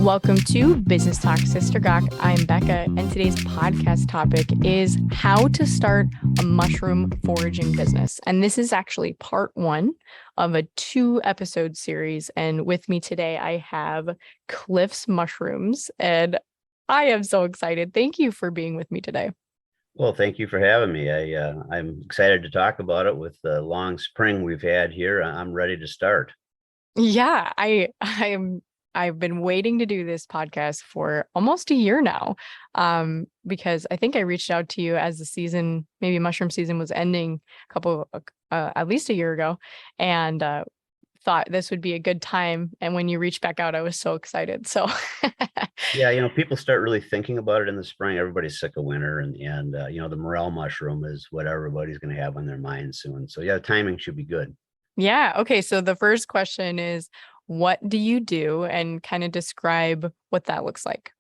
Welcome to Business Talk Sister Gawk. I'm Becca, and today's podcast topic is how to start a mushroom foraging business. And this is actually part one of a 2-episode series. And with me today, I have Cliff's Mushrooms, and I am so excited. Thank you for being with me today. Well, thank you for having me. I'm excited to talk about it with the long spring we've had here. I'm ready to start. Yeah, I've been waiting to do this podcast for almost a year now, because I think I reached out to you as the season, maybe mushroom season was ending at least a year ago, and thought this would be a good time. And when you reached back out, I was so excited. So Yeah, people start really thinking about it in the spring. Everybody's sick of winter, and the Morel mushroom is what everybody's going to have on their mind soon. So yeah, the timing should be good. Yeah. Okay. So the first question is, what do you do, and kind of describe what that looks like?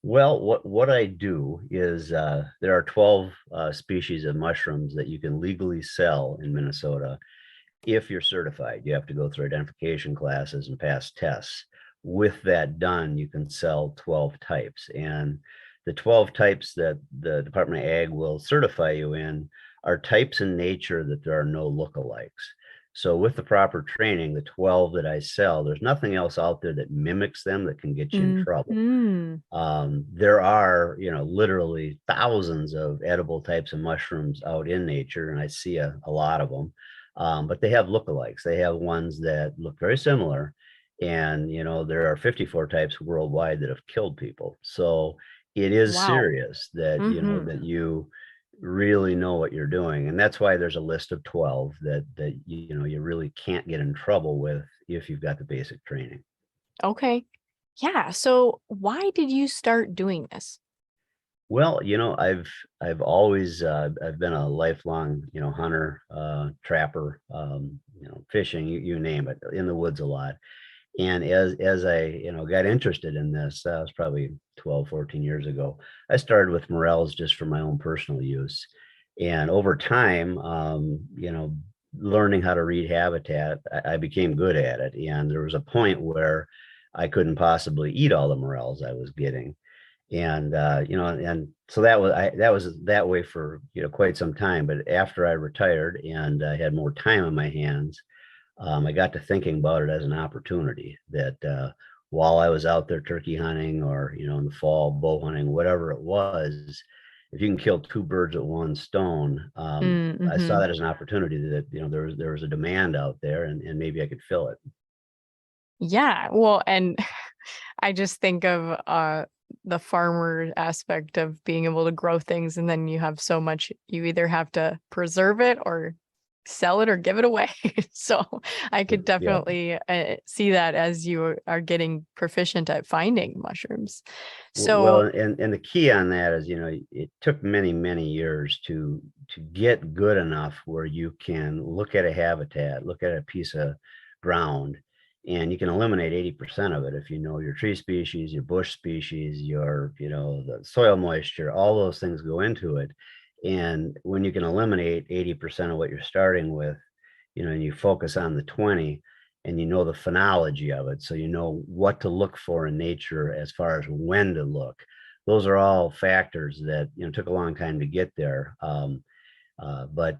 Well, what I do is there are 12 species of mushrooms that you can legally sell in Minnesota. If you're certified, you have to go through identification classes and pass tests. With that done, you can sell 12 types. And the 12 types that the Department of Ag will certify you in are types in nature that there are no lookalikes. So with the proper training, the 12 that I sell, there's nothing else out there that mimics them that can get you in trouble. There are, literally thousands of edible types of mushrooms out in nature, and I see a lot of them. But they have lookalikes. They have ones that look very similar. And, there are 54 types worldwide that have killed people. So it is Wow. serious that, that you really know what you're doing. And that's why there's a list of 12 that you really can't get in trouble with if you've got the basic training. Okay. Yeah. So why did you start doing this? Well, I've always I've been a lifelong hunter, trapper, fishing, you name it, in the woods a lot. And as I got interested in this, that was probably 12, 14 years ago. I started with morels just for my own personal use, and over time, learning how to read habitat, I became good at it. And there was a point where I couldn't possibly eat all the morels I was getting, and and so that was that way for quite some time. But after I retired and I had more time on my hands, I got to thinking about it as an opportunity that while I was out there turkey hunting, or in the fall bow hunting, whatever it was, if you can kill two birds with one stone, I saw that as an opportunity that there was a demand out there, and maybe I could fill it. Yeah. Well, and I just think of the farmer aspect of being able to grow things, and then you have so much, you either have to preserve it or sell it or give it away. So I could Yeah. definitely see that as you are getting proficient at finding mushrooms. Well, So and the key on that is, it took many, many years to get good enough where you can look at a habitat, look at a piece of ground, and you can eliminate 80% of it if you know your tree species, your bush species, your, the soil moisture, all those things go into it. And when you can eliminate 80% of what you're starting with, and you focus on the 20, and the phenology of it, so you know what to look for in nature as far as when to look. Those are all factors that took a long time to get there, but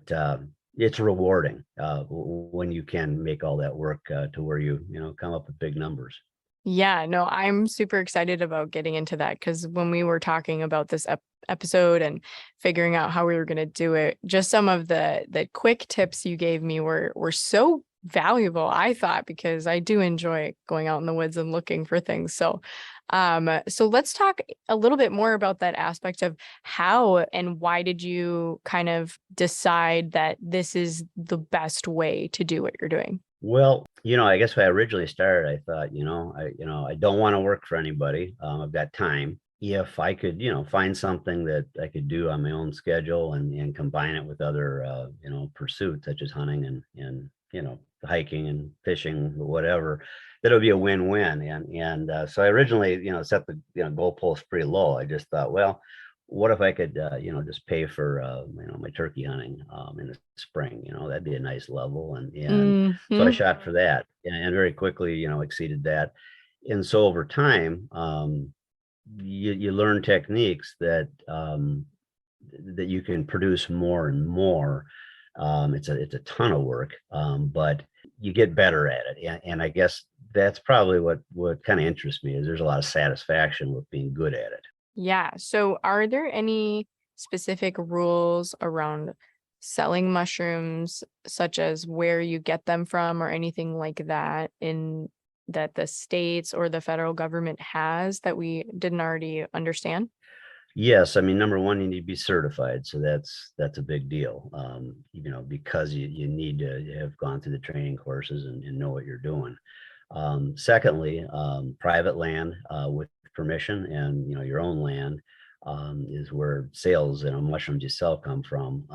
it's rewarding when you can make all that work to where you come up with big numbers. yeah, no, I'm super excited about getting into that, because when we were talking about this episode and figuring out how we were going to do it, just some of the quick tips you gave me were so valuable, I thought, because I do enjoy going out in the woods and looking for things. So let's talk a little bit more about that aspect of how and why did you kind of decide that this is the best way to do what you're doing? Well, I guess when I originally started, I thought, I don't want to work for anybody. I've got time. If I could, find something that I could do on my own schedule, and combine it with other, pursuits such as hunting and hiking and fishing, whatever, that would be a win-win. And so I originally, set the goalpost pretty low. I just thought, well, what if I could, just pay for, my turkey hunting in the spring? That'd be a nice level. And so I shot for that, and very quickly, exceeded that. And so over time, you learn techniques that you can produce more and more. It's a ton of work, but you get better at it. And I guess that's probably what kind of interests me is there's a lot of satisfaction with being good at it. Yeah. So are there any specific rules around selling mushrooms, such as where you get them from or anything like that in that the states or the federal government has that we didn't already understand? Yes, I mean, number one, you need to be certified, so that's a big deal. Because you need to have gone through the training courses and know what you're doing. Secondly, private land with permission and your own land is where sales mushrooms you sell come from.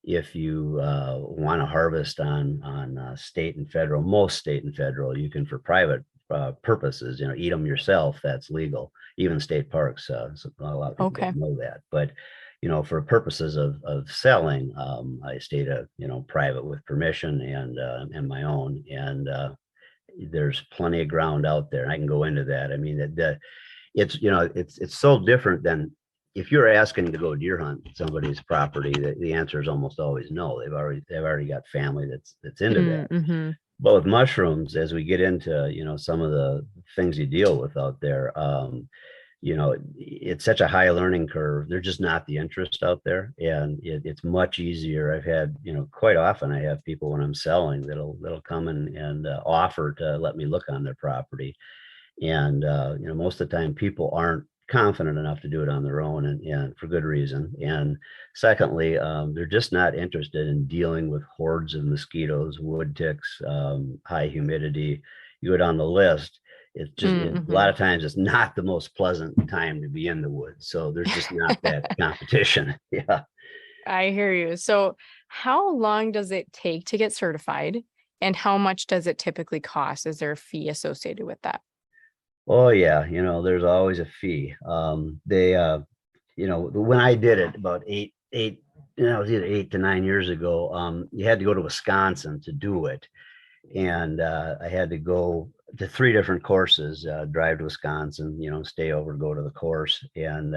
If you want to harvest on state and federal, most state and federal, you can for private purposes, eat them yourself. That's legal. Even state parks. So not a lot of people Okay. don't know that, but for purposes of selling, I stayed private with permission and my own, and there's plenty of ground out there. I can go into that. I mean, it's so different than if you're asking to go deer hunt somebody's property. The answer is almost always no. They've already got family that's into that. Mm-hmm. But with mushrooms, as we get into some of the things you deal with out there, it's such a high learning curve. They're just not the interest out there, and it's much easier. I've had quite often I have people when I'm selling that'll come and offer to let me look on their property, and most of the time people aren't confident enough to do it on their own, and for good reason. And secondly, they're just not interested in dealing with hordes of mosquitoes, wood ticks, high humidity. You go down the list, a Mm-hmm. lot of times it's not the most pleasant time to be in the woods, so there's just not that competition. Yeah. I hear you. So how long does it take to get certified, and how much does it typically cost? Is there a fee associated with that? Oh yeah, there's always a fee. When I did it about it was either 8 to 9 years ago. You had to go to Wisconsin to do it, and I had to go to three different courses. Drive to Wisconsin, stay over, go to the course, and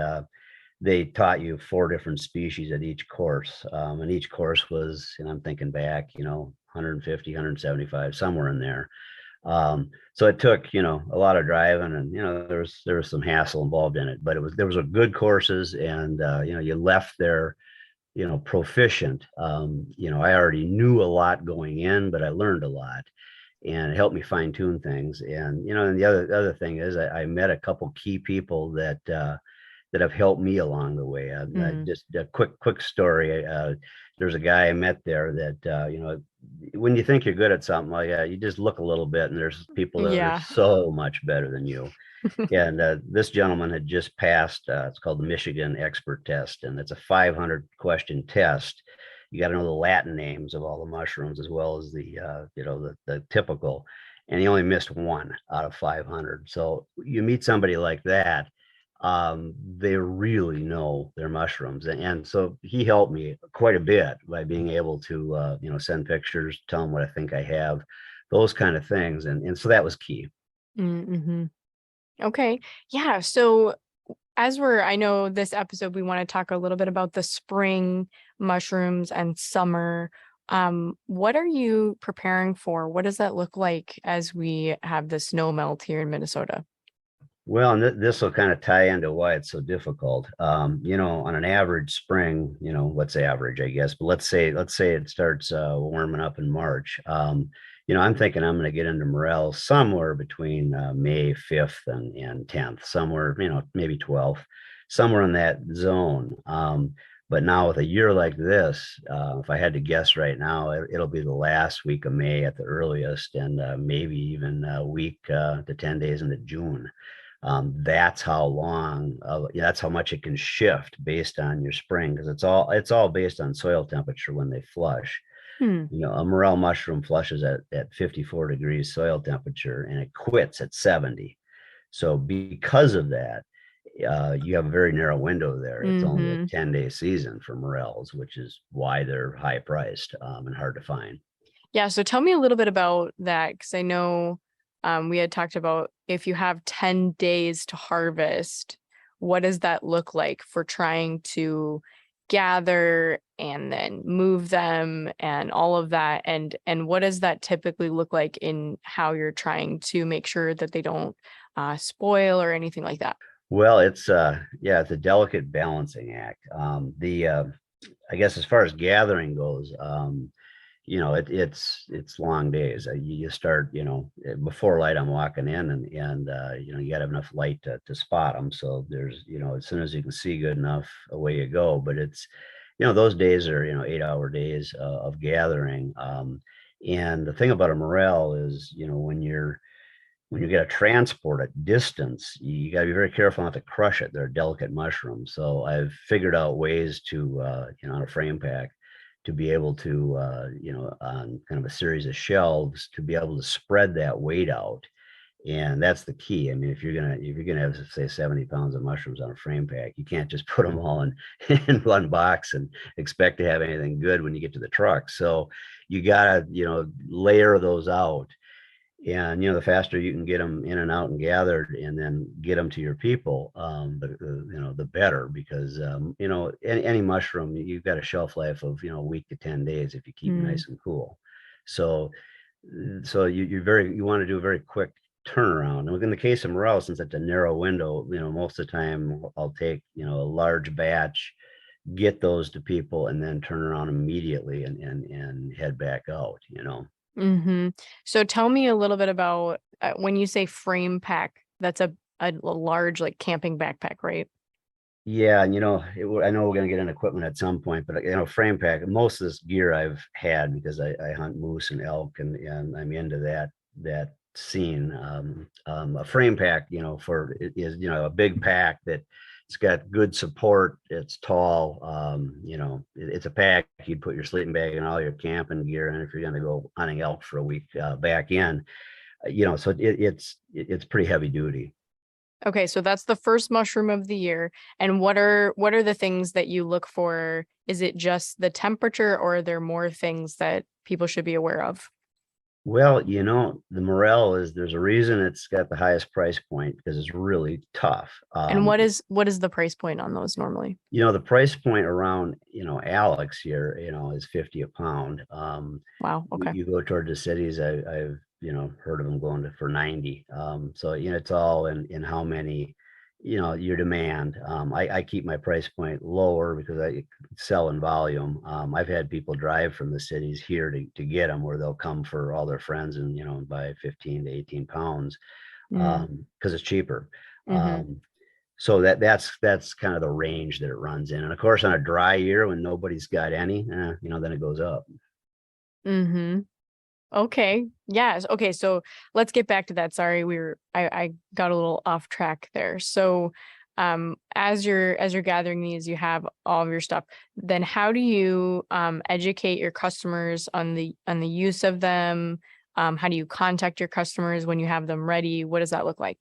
they taught you four different species at each course. And each course was, and I'm thinking back, 150, 175, somewhere in there. So it took, a lot of driving, and, there was some hassle involved in it, but there was a good courses, and, you left there, proficient. I already knew a lot going in, but I learned a lot, and it helped me fine tune things. And the other thing is I met a couple key people that have helped me along the way. Mm, Just a quick story. There's a guy I met there that when you think you're good at something like that, you just look a little bit, and there's people that are yeah. so much better than you. And this gentleman had just passed. It's called the Michigan Expert Test, and it's a 500 question test. You got to know the Latin names of all the mushrooms as well as the typical. And he only missed one out of 500. So you meet somebody like that, they really know their mushrooms. And so he helped me quite a bit by being able to, send pictures, tell him what I think I have, those kind of things. And so that was key. Mm-hmm. Okay. Yeah. So I know this episode, we want to talk a little bit about the spring mushrooms and summer. What are you preparing for? What does that look like as we have the snow melt here in Minnesota? Well, and this will kind of tie into why it's so difficult. On an average spring, what's average, I guess, but let's say it starts warming up in March. I'm thinking I'm going to get into Morel somewhere between May 5th and 10th, somewhere, maybe 12th, somewhere in that zone. But now with a year like this, if I had to guess right now, it'll be the last week of May at the earliest, and maybe even a week to 10 days into June. That's how long, that's how much it can shift based on your spring, because it's all based on soil temperature when they flush. Hmm. A morel mushroom flushes at 54 degrees soil temperature, and it quits at 70. So because of that, you have a very narrow window there. It's only a Mm-hmm. 10-day season for morels, which is why they're high priced and hard to find. Yeah. So tell me a little bit about that, because I know we had talked about if you have 10 days to harvest, what does that look like for trying to gather and then move them and all of that? And what does that typically look like in how you're trying to make sure that they don't spoil or anything like that? Well, it's yeah, it's a delicate balancing act. The I guess as far as gathering goes, it's long days. You start, before light, I'm walking in, and you got to have enough light to spot them. So there's, as soon as you can see good enough, away you go. But it's, those days are, 8-hour days of gathering. And the thing about a morel is, when you got to transport it distance, you got to be very careful not to crush it. They're delicate mushrooms. So I've figured out ways to, on a frame pack, to be able to, on kind of a series of shelves, to be able to spread that weight out. And that's the key. I mean, if you're gonna have, say, 70 pounds of mushrooms on a frame pack, you can't just put them all in one box and expect to have anything good when you get to the truck. So you gotta, layer those out, and the faster you can get them in and out and gathered and then get them to your people, the better, because any mushroom, you've got a shelf life of a week to 10 days if you keep it Mm, nice and cool. So you want to do a very quick turnaround. And in the case of morel, since it's a narrow window, most of the time I'll take a large batch, get those to people, and then turn around immediately and head back out. mm-hmm. So tell me a little bit about when you say frame pack, that's a large like camping backpack, right? Yeah, and I know we're gonna get an equipment at some point, but frame pack. Most of this gear I've had because I hunt moose and elk, and I'm into that scene. A frame pack, for it is a big pack that it's got good support. It's tall. It's a pack you'd put your sleeping bag and all your camping gear in if you're gonna go hunting elk for a week back in. So it's pretty heavy duty. Okay, so that's the first mushroom of the year. And what are the things that you look for? Is it just the temperature, or are there more things that people should be aware of? Well, the Morel there's a reason it's got the highest price point, because it's really tough. And what is the price point on those normally? The price point around, Alex here, is 50 a pound. Wow, You, okay. you go toward the cities, I've, heard of them going for 90. So, it's all in how many, your demand. I keep my price point lower because I sell in volume. I've had people drive from the cities here to get them, where they'll come for all their friends and, buy 15 to 18 pounds, Mm, because it's cheaper. mm-hmm, So that's kind of the range that it runs in. And of course, on a dry year when nobody's got any, then it goes up. mm-hmm. Okay. Yes. Okay. So let's get back to that. Sorry, I got a little off track there. So as you're gathering these, you have all of your stuff. Then how do you educate your customers on the use of them? How do you contact your customers when you have them ready? What does that look like?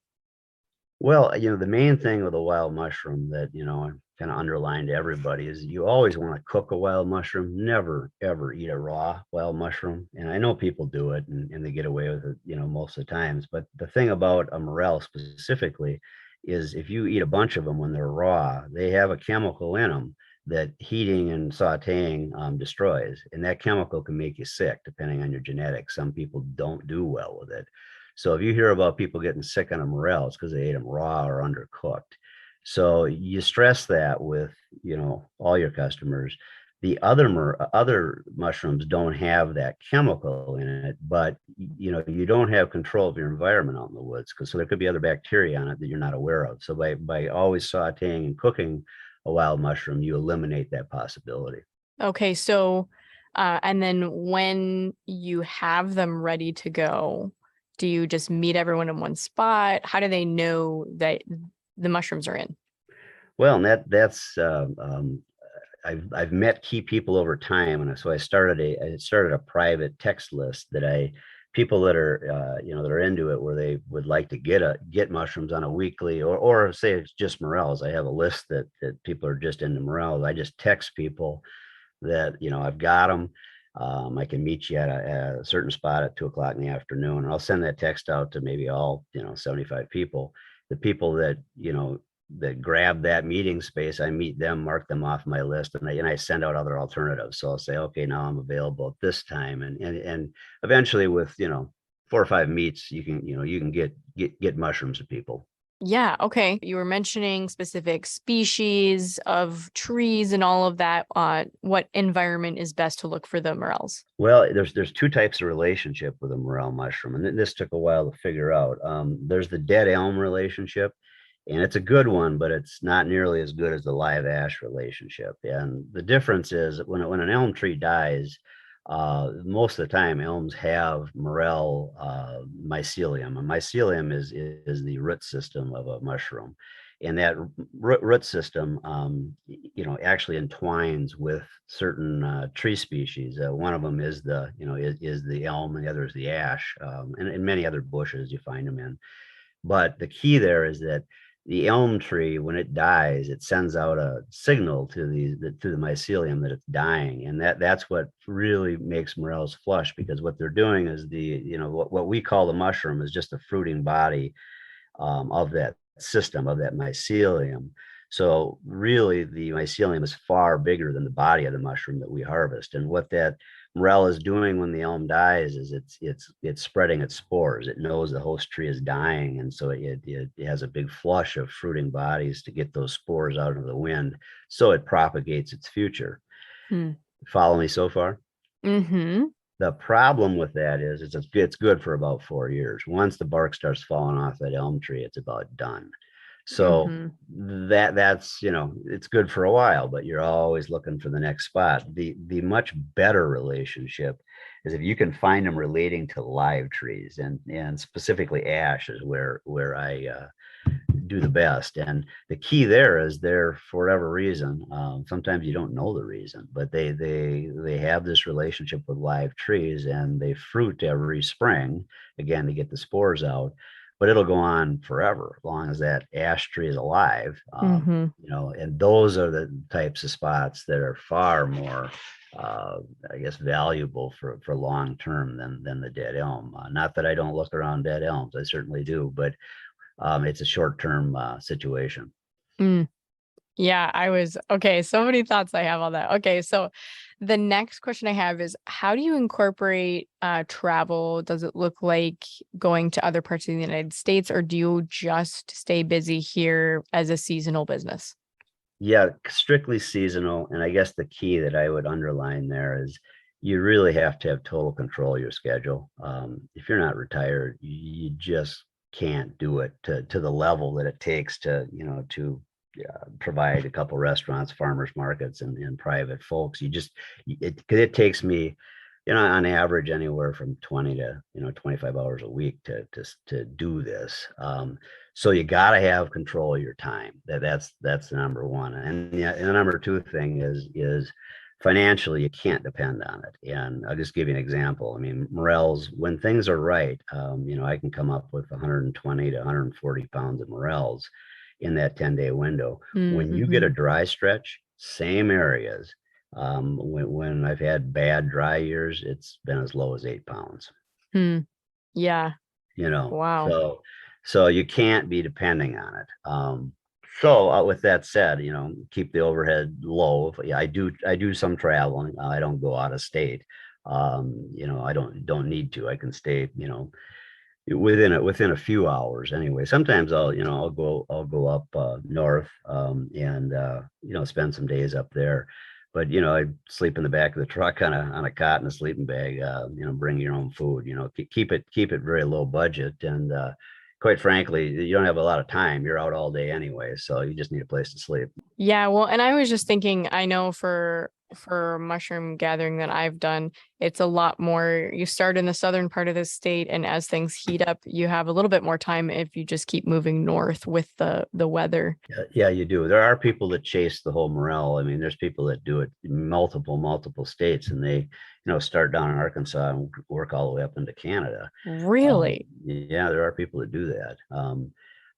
Well, the main thing with a wild mushroom that, I kind of underline to everybody is you always want to cook a wild mushroom. Never, ever eat a raw wild mushroom. And I know people do it and they get away with it, most of the times. But the thing about a morel specifically is if you eat a bunch of them when they're raw, they have a chemical in them that heating and sauteing destroys. And that chemical can make you sick depending on your genetics. Some people don't do well with it. So if you hear about people getting sick on a morel, it's because they ate them raw or undercooked. So you stress that with, all your customers. The other mushrooms don't have that chemical in it, but you don't have control of your environment out in the woods, because so there could be other bacteria on it that you're not aware of. So by always sauteing and cooking a wild mushroom, you eliminate that possibility. Okay. So and then when you have them ready to go, do you just meet everyone in one spot? How do they know that the mushrooms are in? Well, and that's I've met key people over time, and so I started a private text list that people that are that are into it, where they would like to get mushrooms on a weekly, or say it's just morels. I have a list that people are just into morels. I just text people that I've got them. I can meet you at a certain spot at 2 o'clock in the afternoon. And I'll send that text out to maybe all, 75 people. The people that, that grab that meeting space, I meet them, mark them off my list, and I send out other alternatives. So I'll say, okay, now I'm available at this time. And eventually with, 4 or 5 meets, you can get mushrooms to people. Yeah, okay. You were mentioning specific species of trees and all of that. What environment is best to look for the morels? Well, there's two types of relationship with a morel mushroom, and this took a while to figure out. There's the dead elm relationship, and it's a good one, but it's not nearly as good as the live ash relationship. And the difference is when an elm tree dies, most of the time elms have morel mycelium. And mycelium is the root system of a mushroom, and that root system, actually entwines with certain tree species. One of them is is the elm, and the other is the ash, and many other bushes you find them in. But the key there is that the elm tree, when it dies, it sends out a signal to the mycelium that it's dying, and that's what really makes morels flush, because what they're doing is what we call the mushroom is just a fruiting body of that system of that mycelium. So really, the mycelium is far bigger than the body of the mushroom that we harvest. And what that morel is doing when the elm dies is it's spreading its spores. It knows the host tree is dying, and so it has a big flush of fruiting bodies to get those spores out into the wind, so it propagates its future. Hmm. Follow me so far? Mm-hmm. The problem with that is it's good for about 4 years. Once the bark starts falling off that elm tree, it's about done. So Mm-hmm. that's it's good for a while, but you're always looking for the next spot. The much better relationship is if you can find them relating to live trees, and specifically ash is where I do the best. And the key there is there for whatever reason. Sometimes you don't know the reason, but they have this relationship with live trees, and they fruit every spring again to get the spores out. But it'll go on forever as long as that ash tree is alive. Mm-hmm. And those are the types of spots that are far more I guess valuable for long term than the dead elm. Not that I don't look around dead elms, I certainly do, but it's a short-term situation. Mm. Yeah, I was okay. So many thoughts I have on that. Okay, so the next question I have is how do you incorporate travel? Does it look like going to other parts of the United States, or do you just stay busy here as a seasonal business? Yeah, strictly seasonal. And I guess the key that I would underline there is you really have to have total control of your schedule. If you're not retired, you just can't do it to the level that it takes to provide a couple restaurants, farmers markets, and private folks. It takes me, on average, anywhere from 20 to 25 hours a week to do this. So you got to have control of your time. That's the number one. And yeah, and the number two thing is financially you can't depend on it. And I'll just give you an example. I mean, morels, when things are right, I can come up with 120 to 140 pounds of morels in that 10-day window. When you get a Mm-hmm. dry stretch, same areas. When I've had bad dry years, it's been as low as 8 pounds. Hmm. Yeah. You know, Wow. so you can't be depending on it. So with that said, keep the overhead low. Yeah, I do some traveling. I don't go out of state. I don't need to. I can stay, within a few hours anyway. Sometimes I'll go up north, and spend some days up there. But I sleep in the back of the truck on a cot and a sleeping bag. Bring your own food. Keep it very low budget, and quite frankly, you don't have a lot of time. You're out all day anyway, so you just need a place to sleep. Yeah, well, and I was just thinking, I know for mushroom gathering that I've done, it's a lot more. You start in the southern part of the state, and as things heat up, you have a little bit more time if you just keep moving north with the weather. Yeah, you do. There are people that chase the whole morel. I mean, there's people that do it in multiple states, and they, start down in Arkansas and work all the way up into Canada. Really? Yeah, there are people that do that.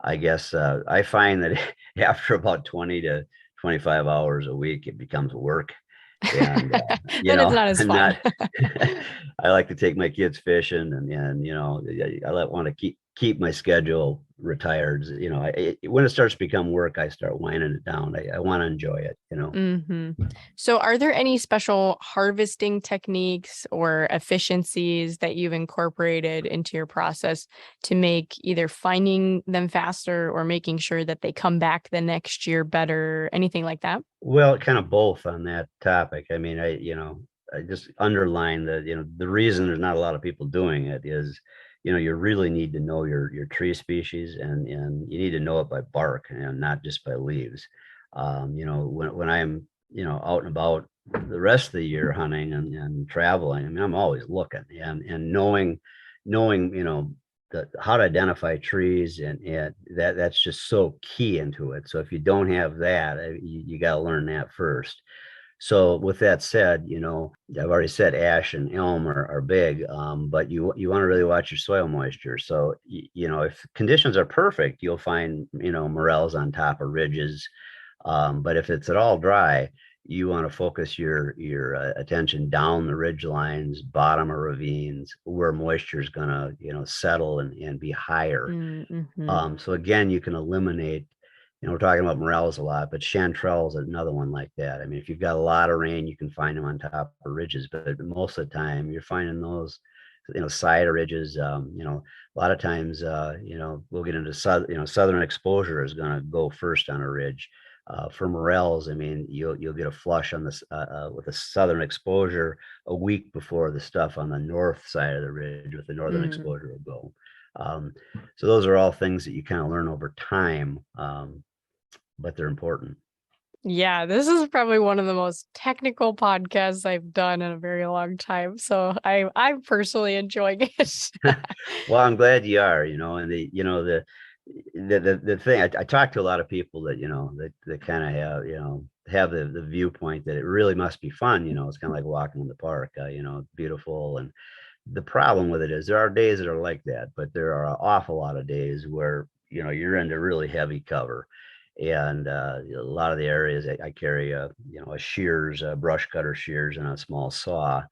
I guess I find that after about 20 to 25 hours a week, it becomes work. And, Then it's not as I'm fun. not, I like to take my kids fishing and, want to keep my schedule retired. When it starts to become work, I start winding it down. I want to enjoy it. So are there any special harvesting techniques or efficiencies that you've incorporated into your process to make either finding them faster or making sure that they come back the next year better, anything like that? Well, kind of both on that topic. I mean, I just underline that, the reason there's not a lot of people doing it is, you really need to know your tree species and you need to know it by bark and not just by leaves. When I'm, out and about the rest of the year hunting and traveling, I mean, I'm always looking and knowing, how to identify trees and that's just so key into it. So if you don't have that, you got to learn that first. So with that said, I've already said ash and elm are big, but you want to really watch your soil moisture. So if conditions are perfect, you'll find morels on top of ridges. But if it's at all dry, you want to focus your attention down the ridge lines, bottom of ravines, where moisture is going to settle and be higher. Mm-hmm. So again, you can eliminate, we're talking about morels a lot, but chanterelles is another one like that. I mean, if you've got a lot of rain, you can find them on top of ridges, but most of the time you're finding those, side of ridges. A lot of times, we'll get into southern exposure is going to go first on a ridge. For morels, I mean, you'll get a flush on this with a southern exposure a week before the stuff on the north side of the ridge with the northern exposure will go. So those are all things that you kind of learn over time, but they're important. Yeah, this is probably one of the most technical podcasts I've done in a very long time. So I'm personally enjoying it. Well, I'm glad you are, and the thing I talk to a lot of people that, that kind of have the viewpoint that it really must be fun. It's kind of like walking in the park, beautiful. And the problem with it is there are days that are like that, but there are an awful lot of days where, you're into really heavy cover. And a lot of the areas I carry a shears, brush cutter shears and a small saw.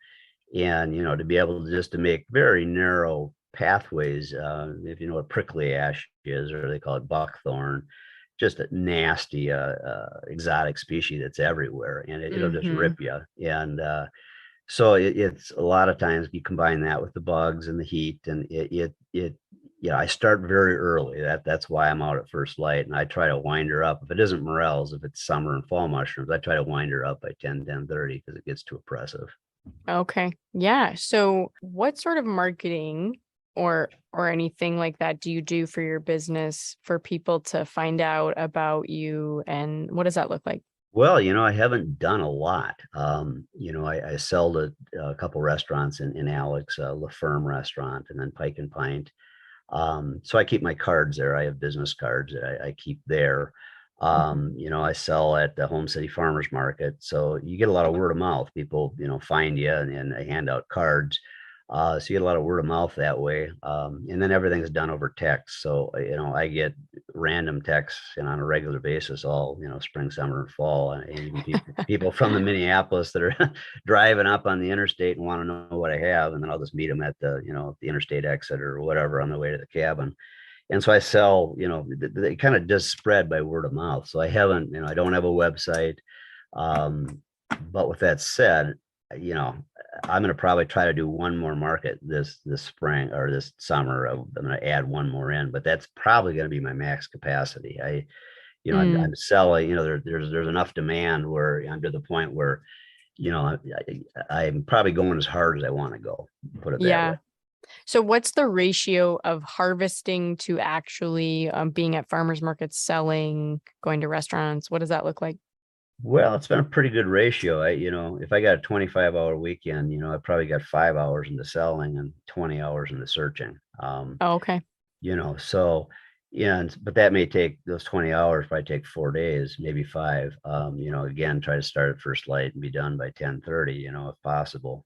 And, to be able to just to make very narrow pathways, if you know what prickly ash is, or they call it buckthorn, just a nasty exotic species that's everywhere and it'll just rip you. And so it's a lot of times you combine that with the bugs and the heat and I start very early. That's why I'm out at first light and I try to wind her up. If it isn't morels, if it's summer and fall mushrooms, I try to wind her up by 10:30 because it gets too oppressive. Okay. Yeah. So what sort of marketing or anything like that do you do for your business for people to find out about you, and what does that look like? Well, I haven't done a lot. I sell to a couple restaurants in Alex, La Ferme restaurant, and then Pike and Pint. So I keep my cards there. I have business cards that I keep there. I sell at the Home City Farmers Market. So you get a lot of word of mouth. People, find you and I hand out cards. So you get a lot of word of mouth that way. And then everything's done over text. So, I get random texts on a regular basis, all, spring, summer, and fall. And even people from the Minneapolis that are driving up on the interstate and want to know what I have. And then I'll just meet them at the interstate exit or whatever on the way to the cabin. And so I sell, it kind of does spread by word of mouth. So I haven't, I don't have a website. But with that said, you know, I'm going to probably try to do one more market this spring or this summer. I'm going to add one more in, but that's probably going to be my max capacity. I'm selling, there's enough demand where I'm to the point where, I'm probably going as hard as I want to go, put it that way. Yeah. So what's the ratio of harvesting to actually being at farmers markets, selling, going to restaurants? What does that look like? Well, it's been a pretty good ratio. If I got a 25-hour weekend, I probably got 5 hours into selling and 20 hours into searching. Oh, okay. So, yeah, but that may take those 20 hours, probably take 4 days, maybe five. Again, try to start at first light and be done by 10:30, if possible.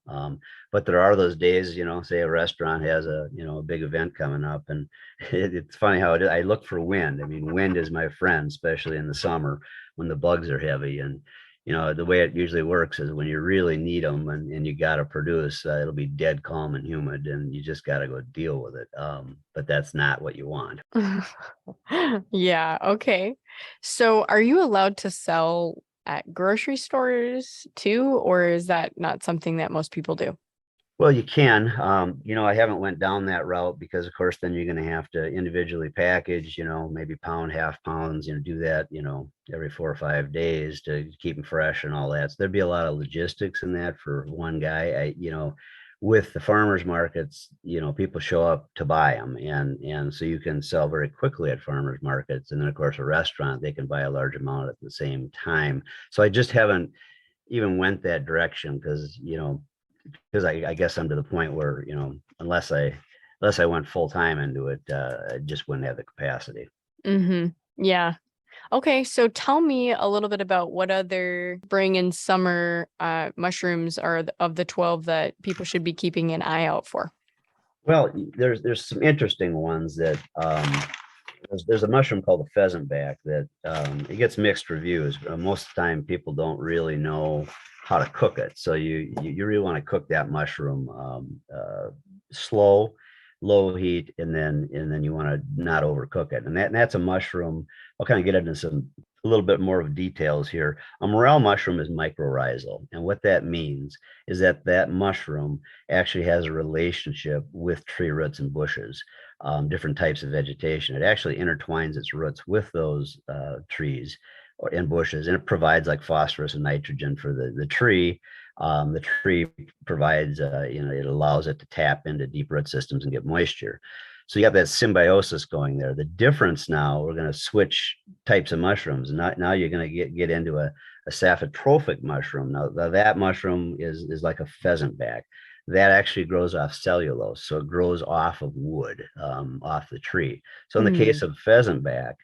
But there are those days, say a restaurant has a big event coming up, and it's funny how it is. I look for wind. I mean, wind is my friend, especially in the summer when the bugs are heavy. And, The way it usually works is when you really need them and you got to produce, it'll be dead calm and humid, and you just got to go deal with it. But that's not what you want. Yeah, okay. So are you allowed to sell at grocery stores too, or is that not something that most people do? Well, you can. I haven't went down that route because, of course, then you're going to have to individually package, maybe pound, half pounds, do that, every 4 or 5 days to keep them fresh and all that. So there'd be a lot of logistics in that for one guy. With the farmers markets, people show up to buy them, and so you can sell very quickly at farmers markets. And then, of course, a restaurant, they can buy a large amount at the same time. So I just haven't even went that direction because I guess I'm to the point where, unless I went full time into it, I just wouldn't have the capacity. Mm-hmm. Yeah. Okay, so tell me a little bit about what other spring and summer mushrooms are of the 12 that people should be keeping an eye out for. Well, there's some interesting ones that there's a mushroom called the pheasant back that it gets mixed reviews. Most of the time, people don't really know how to cook it, so you really want to cook that mushroom slow, low heat, and then you want to not overcook it. And that's a mushroom. I'll kind of get into a little bit more of details here. A morel mushroom is mycorrhizal, and what that means is that mushroom actually has a relationship with tree roots and bushes, different types of vegetation. It actually intertwines its roots with those trees and bushes, and it provides like phosphorus and nitrogen for the tree. The tree provides, it allows it to tap into deep root systems and get moisture. So you have that symbiosis going there. The difference now, we're going to switch types of mushrooms. Now you're going to get into a saprotrophic mushroom. Now that mushroom is like a pheasant back. That actually grows off cellulose, so it grows off of wood, off the tree. So in the Mm, case of pheasant back,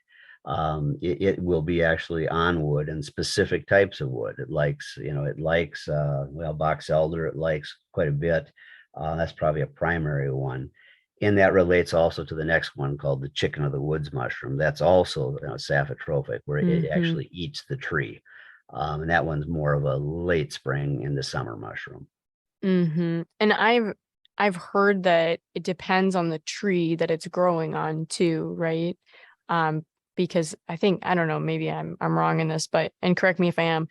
it will be actually on wood and specific types of wood. It likes box elder. It likes quite a bit. That's probably a primary one. And that relates also to the next one called the chicken of the woods mushroom. That's also saprotrophic, where it hmm actually eats the tree. And that one's more of a late spring into summer mushroom. And I've heard that it depends on the tree that it's growing on too, right? Um, because I don't know, maybe I'm wrong in this, but and correct me if I am.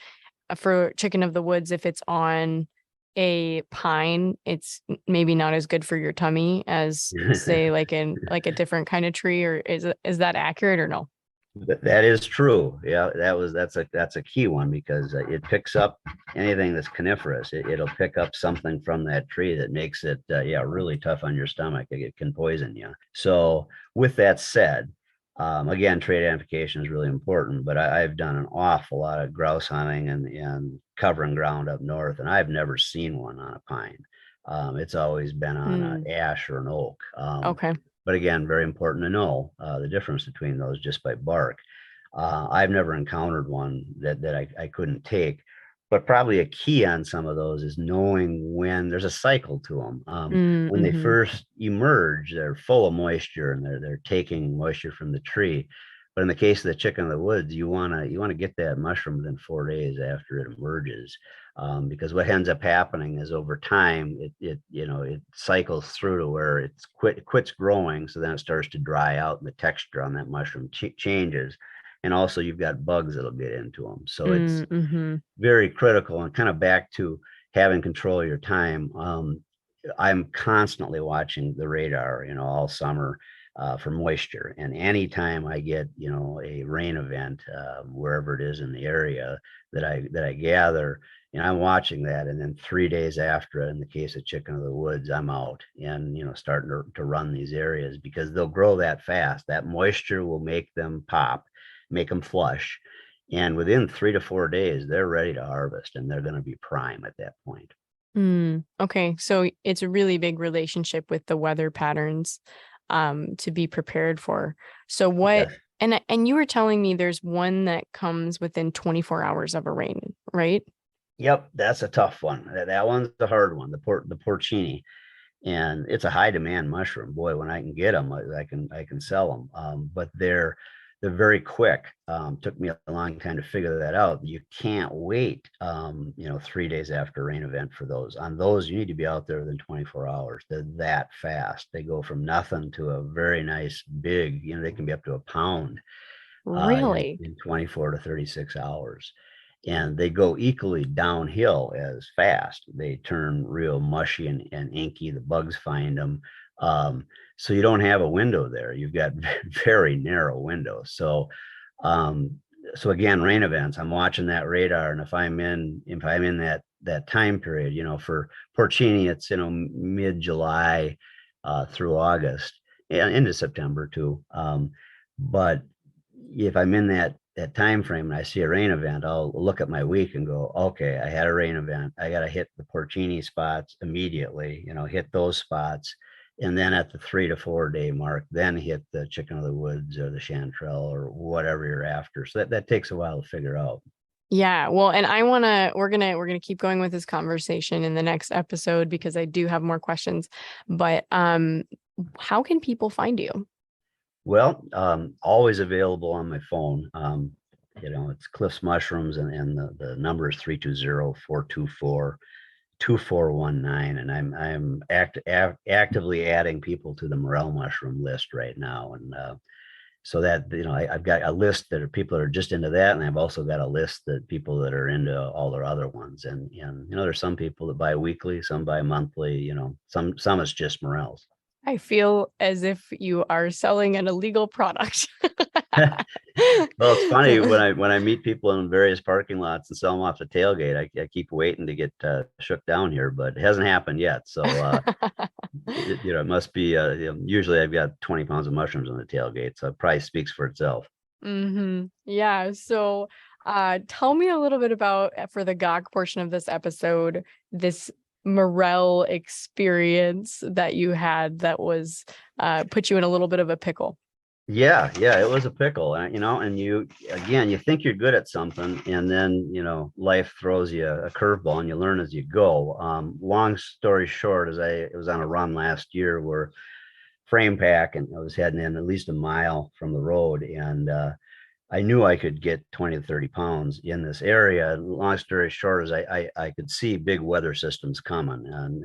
For chicken of the woods, if it's on a pine, it's maybe not as good for your tummy as say like a different kind of tree, or is that accurate or no? That is true. Yeah, that's a key one because it picks up anything that's coniferous. It'll pick up something from that tree that makes it really tough on your stomach. It can poison you. So with that said, again, trade identification is really important. But I've done an awful lot of grouse hunting and covering ground up north, and I've never seen one on a pine. It's always been on an Mm, ash or an oak. okay. But again, very important to know the difference between those just by bark. I've never encountered one that I couldn't take, but probably a key on some of those is knowing when there's a cycle to them. When they Mm-hmm. first emerge, they're full of moisture and they're taking moisture from the tree. But in the case of the chicken of the woods, you wanna get that mushroom within 4 days after it emerges, because what ends up happening is over time it cycles through to where it quits growing, so then it starts to dry out and the texture on that mushroom changes, and also you've got bugs that'll get into them. So it's Mm-hmm. very critical, and kind of back to having control of your time. I'm constantly watching the radar, all summer, for moisture. And anytime I get, a rain event, wherever it is in the area that I gather, I'm watching that. And then 3 days after, in the case of chicken of the woods, I'm out and, starting to run these areas because they'll grow that fast. That moisture will make them pop, make them flush. And within 3 to 4 days, they're ready to harvest and they're going to be prime at that point. Okay, so it's a really big relationship with the weather patterns to be prepared for. So what Yes. and you were telling me there's one that comes within 24 hours of a rain, right? Yep, that's a tough one. That one's the hard one, the porcini, and it's a high demand mushroom. Boy, when I can get them, I can sell them. But they're very quick. Took me a long time to figure that out. You can't wait, 3 days after a rain event for those. On those, you need to be out there within 24 hours. They're that fast. They go from nothing to a very nice big, they can be up to a pound Really? in 24 to 36 hours. And they go equally downhill as fast. They turn real mushy and inky. The bugs find them. So you don't have a window there. You've got very narrow windows. So again, rain events, I'm watching that radar. And if I'm in that time period, for Porcini, it's, mid-July through August and into September too. But if I'm in that time frame and I see a rain event, I'll look at my week and go, okay, I had a rain event. I got to hit the Porcini spots immediately, hit those spots. And then at the 3 to 4 day mark, then hit the chicken of the woods or the chanterelle or whatever you're after. So that takes a while to figure out. Yeah, well, and we're gonna keep going with this conversation in the next episode because I do have more questions. But how can people find you? Well, always available on my phone. It's Cliff's Mushrooms, and the number is 320-424-2419. And I'm actively adding people to the Morel mushroom list right now. And so that, I've got a list that are people that are just into that. And I've also got a list that people that are into all their other ones. And there's some people that buy weekly, some buy monthly, some it's just Morels. I feel as if you are selling an illegal product. Well, it's funny when I meet people in various parking lots and sell them off the tailgate. I keep waiting to get shook down here, but it hasn't happened yet. So it must be. Usually, I've got 20 pounds of mushrooms on the tailgate, so it probably speaks for itself. Yeah. So, tell me a little bit about for the GOG portion of this episode, this Morel experience that you had that was put you in a little bit of a pickle. Yeah, it was a pickle, and you think you're good at something, and then life throws you a curveball, and you learn as you go. Long story short, it was on a run last year where frame pack, and I was heading in at least a mile from the road, and I knew I could get 20 to 30 pounds in this area. Long story short is I could see big weather systems coming, and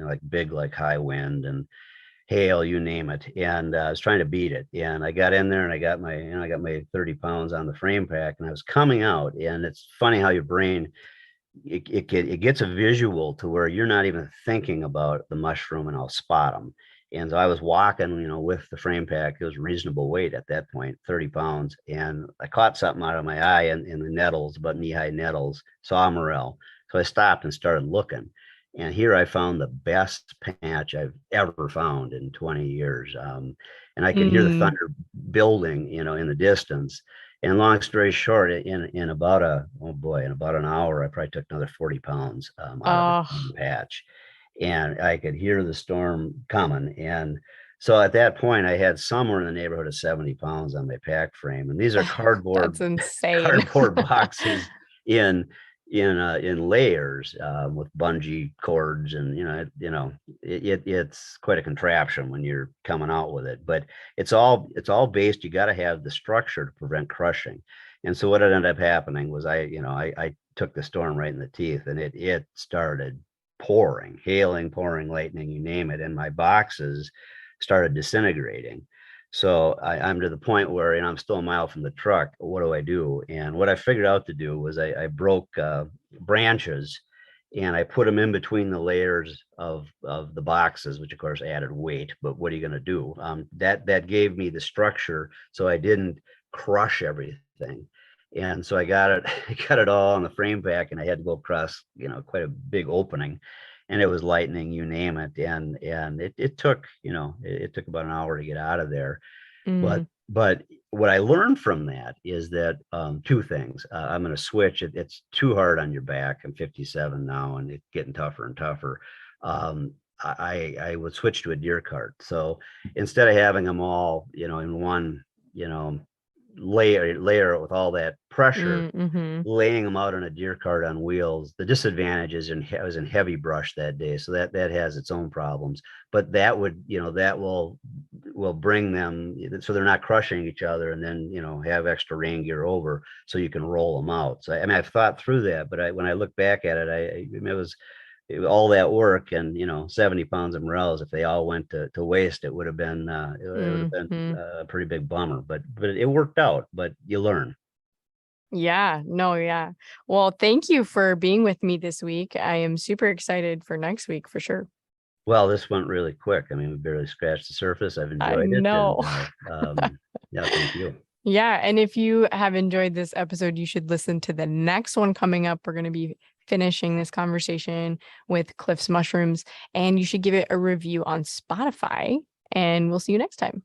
like high wind and hail, you name it. And I was trying to beat it. And I got in there and I got my 30 pounds on the frame pack, and I was coming out. And it's funny how your brain, it gets a visual to where you're not even thinking about the mushroom, and I'll spot them. And so I was walking, with the frame pack. It was reasonable weight at that point, 30 pounds. And I caught something out of my eye in the nettles, about knee-high nettles, saw a Morel. So I stopped and started looking. And here I found the best patch I've ever found in 20 years. And I could hear the thunder building, in the distance. And long story short, in about an hour, I probably took another 40 pounds out of the patch. And I could hear the storm coming. And so at that point, I had somewhere in the neighborhood of 70 pounds on my pack frame. And these are That's insane. cardboard boxes in layers with bungee cords, and it's quite a contraption when you're coming out with it. But it's all based. You got to have the structure to prevent crushing. And so what ended up happening was I took the storm right in the teeth, and it started pouring, hailing, pouring, lightning, you name it, and my boxes started disintegrating. So I'm to the point where I'm still a mile from the truck. What do I do? And what I figured out to do was I broke branches, and I put them in between the layers of the boxes, which of course added weight. But what are you going to do? That gave me the structure, so I didn't crush everything. And so I got it all on the frame pack, and I had to go across, quite a big opening, and it was lightning, you name it. And it took, it took about an hour to get out of there. But what I learned from that is that two things. I'm going to switch. It's too hard on your back. I'm 57 now, and it's getting tougher and tougher. I would switch to a deer cart. So instead of having them all, in one, layer it with all that pressure, Mm-hmm. laying them out on a deer cart on wheels. The disadvantage is I was in heavy brush that day, so that has its own problems. But that would, that will bring them so they're not crushing each other, and then have extra rain gear over so you can roll them out. So I mean, I've thought through that, but when I look back at it, it was all that work, and 70 pounds of morels, if they all went to waste, it would have been Mm-hmm. a pretty big bummer. But it worked out. But you learn. Yeah, no, yeah. Well, thank you for being with me this week. I am super excited for next week for sure. Well, this went really quick. I mean, we barely scratched the surface. I've I enjoyed it, and know. yeah, thank you. Yeah, and if you have enjoyed this episode, you should listen to the next one coming up. We're going to be finishing this conversation with Cliff's Mushrooms, and you should give it a review on Spotify, and we'll see you next time.